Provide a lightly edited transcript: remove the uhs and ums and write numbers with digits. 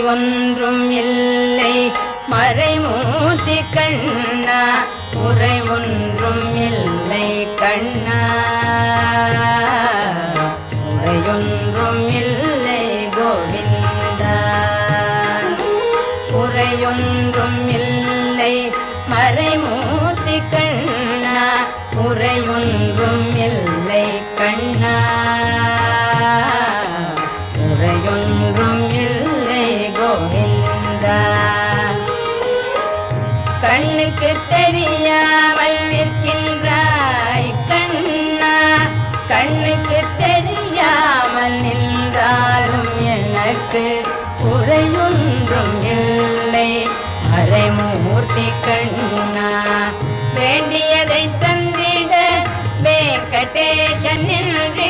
ஒன்றும் இல்லை மறைமூர்த்தி கண்ணா குறை ஒன்றும் இல்லை கண்ணா குறையொன்றும் இல்லை கோவிந்தா குறையொன்றும் இல்லை மறைமூர்த்தி கண்ணா குறை ஒன்றும் இல்லை கண்ணா குறையொன்றும் இல்லை கோவிந்தா கண்ணுக்கு தெரியாமல் நிற்கின்றாய் கண்ணா கண்ணுக்கு தெரியாமல் நின்றாலும் எனக்கு குறையொன்றும் இல்லை மறைமூர்த்தி கண்ணா வேண்டியதை தந்திட வெங்கடேசன் நின்று